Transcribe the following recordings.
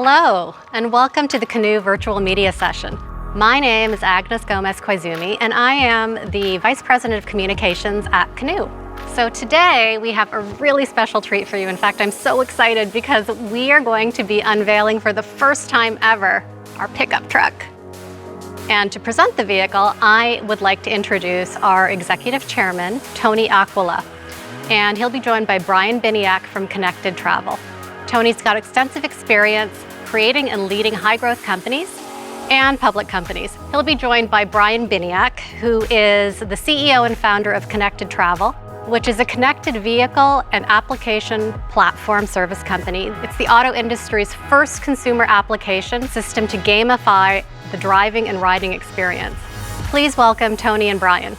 Hello, and welcome to the Canoo virtual media session. My name is Agnes Gomez-Koizumi, and I am the Vice President of Communications at Canoo. So today we have a really special treat for you. In fact, I'm so excited because we are going to be unveiling for the first time ever our pickup truck. And to present the vehicle, I would like to introduce our Executive Chairman, Tony Aquila. And he'll be joined by Brian Biniak from Connected Travel. Tony's got extensive experience creating and leading high-growth companies and public companies. He'll be joined by Brian Biniak, who is the CEO and founder of Connected Travel, which is a connected vehicle and application platform service company. It's the auto industry's first consumer application system to gamify the driving and riding experience. Please welcome Tony and Brian.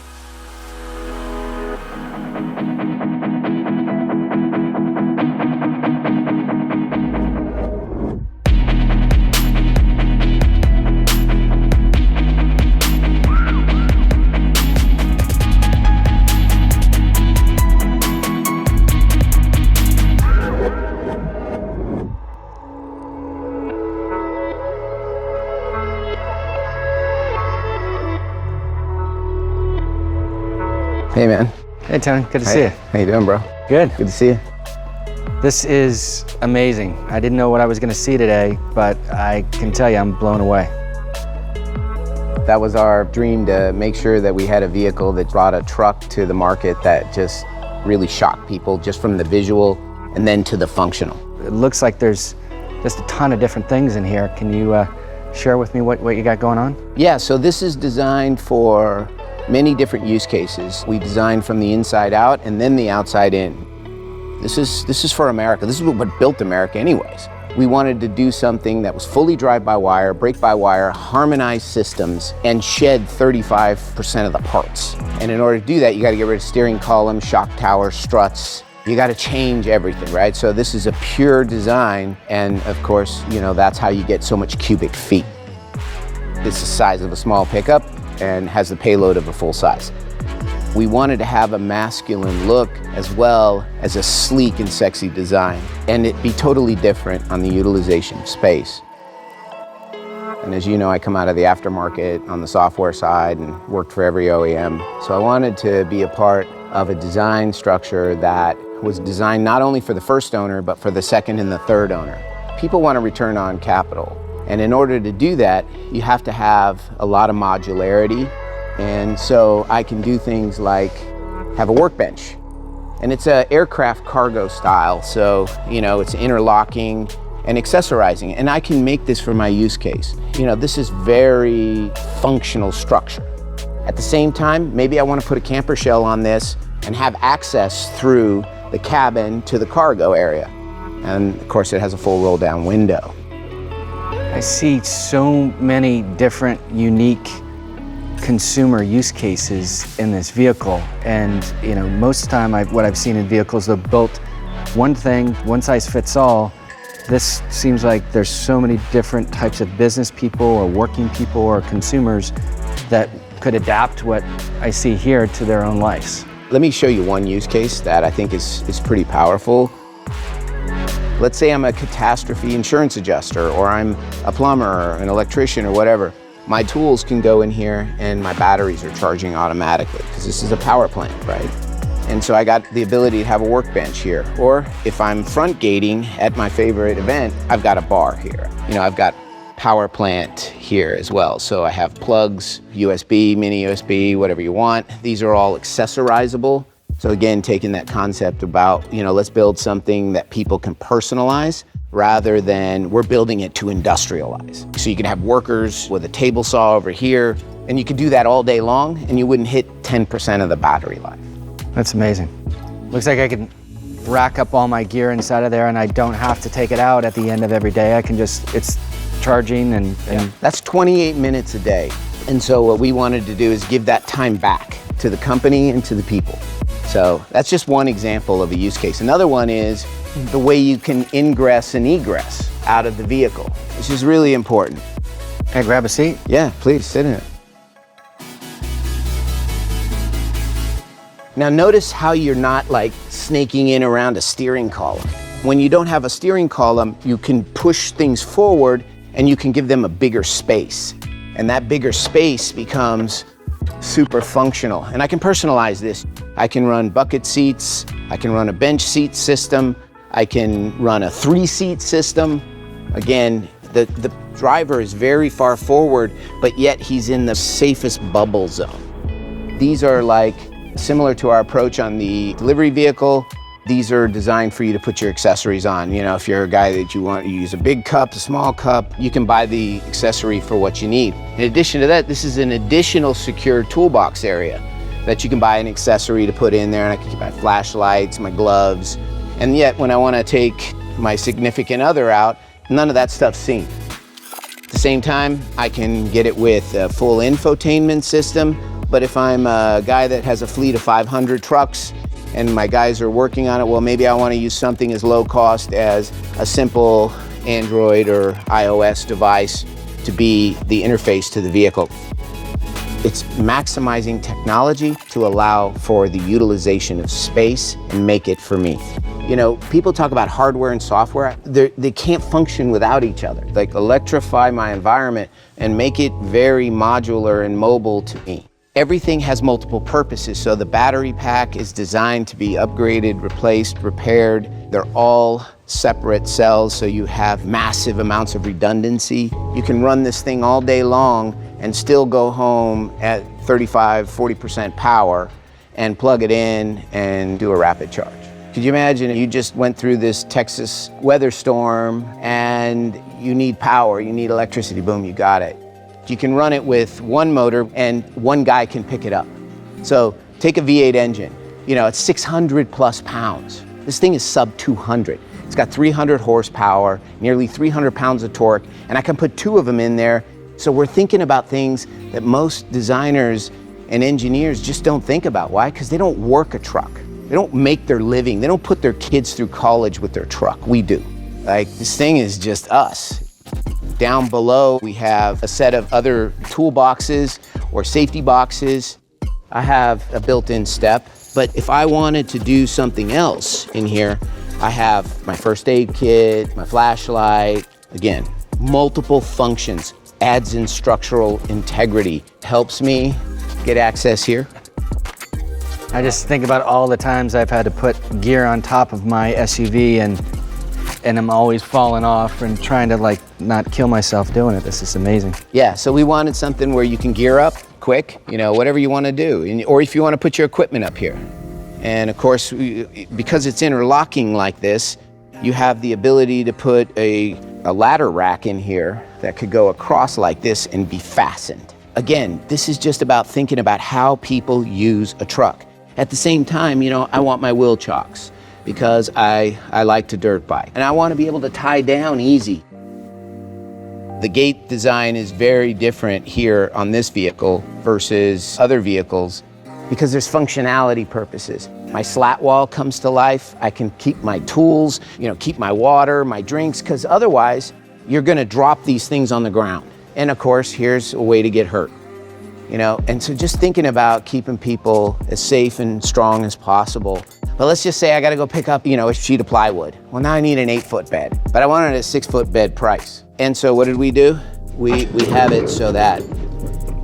Hey, man. Hey, Tony. Good to see you. How you doing, bro? Good. Good to see you. This is amazing. I didn't know what I was going to see today, but I can tell you I'm blown away. That was our dream, to make sure that we had a vehicle that brought a truck to the market that just really shocked people, just from the visual and then to the functional. It looks like there's just a ton of different things in here. Can you share with me what you got going on? Yeah, so this is designed for many different use cases. We designed from the inside out and then the outside in. This is for America. This is what built America anyways. We wanted to do something that was fully drive-by-wire, brake-by-wire, harmonized systems, and shed 35% of the parts. And in order to do that, you gotta get rid of steering column, shock tower, struts. You gotta change everything, right? So this is a pure design, and of course, you know, that's how you get so much cubic feet. It's the size of a small pickup and has the payload of a full size. We wanted to have a masculine look as well as a sleek and sexy design, and it be totally different on the utilization of space. And as you know, I come out of the aftermarket on the software side and worked for every OEM. So I wanted to be a part of a design structure that was designed not only for the first owner, but for the second and the third owner. People want a return on capital. And in order to do that, you have to have a lot of modularity. And so I can do things like have a workbench. And it's an aircraft cargo style. So, you know, it's interlocking and accessorizing. And I can make this for my use case. You know, this is very functional structure. At the same time, maybe I want to put a camper shell on this and have access through the cabin to the cargo area. And of course, it has a full roll down window. I see so many different unique consumer use cases in this vehicle. And you know, most of the time what I've seen in vehicles, they're built one thing, one size fits all. This seems like there's so many different types of business people or working people or consumers that could adapt what I see here to their own lives. Let me show you one use case that I think is pretty powerful. Let's say I'm a catastrophe insurance adjuster, or I'm a plumber or an electrician or whatever. My tools can go in here and my batteries are charging automatically because this is a power plant, right? And so I got the ability to have a workbench here. Or if I'm front gating at my favorite event, I've got a bar here. You know, I've got power plant here as well. So I have plugs, USB, mini USB, whatever you want. These are all accessorizable. So again, taking that concept about, you know, let's build something that people can personalize rather than we're building it to industrialize. So you can have workers with a table saw over here, and you could do that all day long and you wouldn't hit 10% of the battery life. That's amazing. Looks like I can rack up all my gear inside of there and I don't have to take it out at the end of every day. I can just, it's charging and yeah. That's 28 minutes a day. And so what we wanted to do is give that time back to the company and to the people. So that's just one example of a use case. Another one is the way you can ingress and egress out of the vehicle, which is really important. Can I grab a seat? Yeah, please sit in it. Now notice how you're not like snaking in around a steering column. When you don't have a steering column, you can push things forward and you can give them a bigger space. And that bigger space becomes super functional. And I can personalize this. I can run bucket seats, I can run a bench seat system, I can run a 3-seat system. Again, the driver is very far forward, but yet he's in the safest bubble zone. These are like similar to our approach on the delivery vehicle. These are designed for you to put your accessories on. You know, if you're a guy that you want to use a big cup, a small cup, you can buy the accessory for what you need. In addition to that, this is an additional secure toolbox area that you can buy an accessory to put in there, and I can keep my flashlights, my gloves. And yet, when I want to take my significant other out, none of that stuff's seen. At the same time, I can get it with a full infotainment system, but if I'm a guy that has a fleet of 500 trucks and my guys are working on it, well, maybe I want to use something as low cost as a simple Android or iOS device to be the interface to the vehicle. It's maximizing technology to allow for the utilization of space and make it for me. You know, people talk about hardware and software. They can't function without each other. Like, electrify my environment and make it very modular and mobile to me. Everything has multiple purposes, so the battery pack is designed to be upgraded, replaced, repaired. They're all separate cells, so you have massive amounts of redundancy. You can run this thing all day long and still go home at 35, 40% power and plug it in and do a rapid charge. Could you imagine you just went through this Texas weather storm and you need power, you need electricity, boom, you got it. You can run it with one motor and one guy can pick it up. So take a V8 engine, you know, it's 600 plus pounds. This thing is sub 200. It's got 300 horsepower, nearly 300 pounds of torque, and I can put 2 of them in there. So we're thinking about things that most designers and engineers just don't think about. Why? Because they don't work a truck. They don't make their living. They don't put their kids through college with their truck. We do. Like, this thing is just us. Down below, we have a set of other toolboxes or safety boxes. I have a built-in step, but if I wanted to do something else in here, I have my first aid kit, my flashlight. Again, multiple functions, adds in structural integrity, helps me get access here. I just think about all the times I've had to put gear on top of my SUV and I'm always falling off and trying to, like, not kill myself doing it. This is amazing. Yeah, so we wanted something where you can gear up quick, you know, whatever you want to do, or if you want to put your equipment up here. And of course, because it's interlocking like this, you have the ability to put a ladder rack in here that could go across like this and be fastened. Again, this is just about thinking about how people use a truck. At the same time, you know, I want my wheel chocks because I like to dirt bike and I want to be able to tie down easy. The gate design is very different here on this vehicle versus other vehicles because there's functionality purposes. My slat wall comes to life. I can keep my tools, you know, keep my water, my drinks, because otherwise you're going to drop these things on the ground. And of course, here's a way to get hurt. You know, and so just thinking about keeping people as safe and strong as possible. But let's just say I got to go pick up, you know, a sheet of plywood. Well, now I need an 8-foot bed, but I wanted a 6-foot bed price. And so what did we do? We have it so that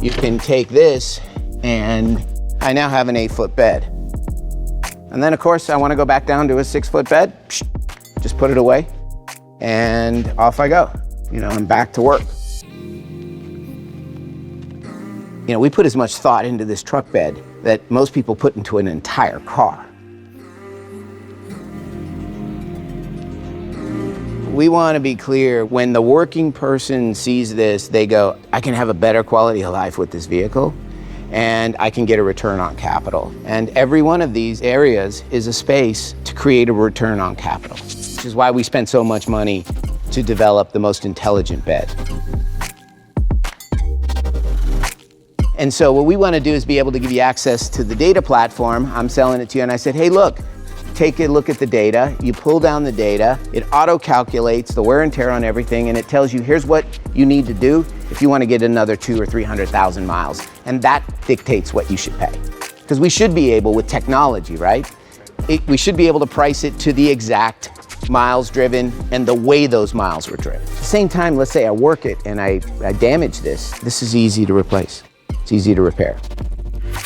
you can take this and I now have an 8-foot bed. And then of course I want to go back down to a 6-foot bed, just put it away and off I go. You know, I'm back to work. You know, we put as much thought into this truck bed that most people put into an entire car. We want to be clear, when the working person sees this, they go, I can have a better quality of life with this vehicle, and I can get a return on capital. And every one of these areas is a space to create a return on capital, which is why we spend so much money to develop the most intelligent bed. And so what we want to do is be able to give you access to the data platform. I'm selling it to you, and I said, hey, look, take a look at the data. You pull down the data, it auto-calculates the wear and tear on everything, and it tells you here's what you need to do if you want to get another 200,000 or 300,000 miles. And that dictates what you should pay. Because we should be able, with technology, right? We should be able to price it to the exact miles driven, and the way those miles were driven. At the same time, let's say I work it and I damage this is easy to replace. It's easy to repair.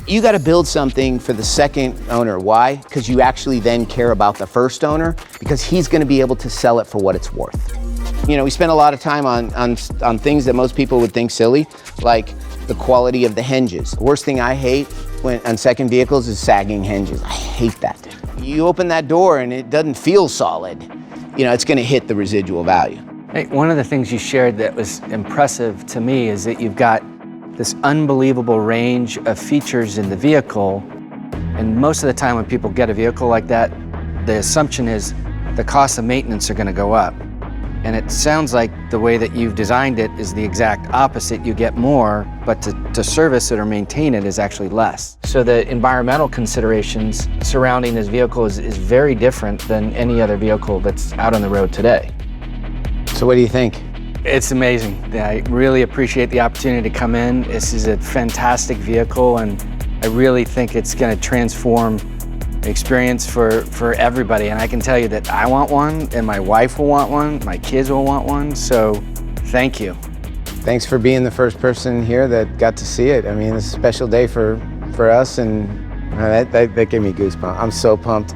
You got to build something for the second owner. Why? Because you actually then care about the first owner, because he's going to be able to sell it for what it's worth. You know, we spend a lot of time on things that most people would think silly, like the quality of the hinges. The worst thing I hate on second vehicles is sagging hinges. I hate that. You open that door and it doesn't feel solid, you know, it's going to hit the residual value. Hey, one of the things you shared that was impressive to me is that you've got this unbelievable range of features in the vehicle, and most of the time when people get a vehicle like that, the assumption is the cost of maintenance are going to go up. And it sounds like the way that you've designed it is the exact opposite. You get more, but to service it or maintain it is actually less. So the environmental considerations surrounding this vehicle is very different than any other vehicle that's out on the road today. So what do you think? It's amazing. I really appreciate the opportunity to come in. This is a fantastic vehicle, and I really think it's going to transform the experience for everybody. And I can tell you that I want one, and my wife will want one, my kids will want one, so thank you. Thanks for being the first person here that got to see it. I mean, it's a special day for us, and that gave me goosebumps. I'm so pumped.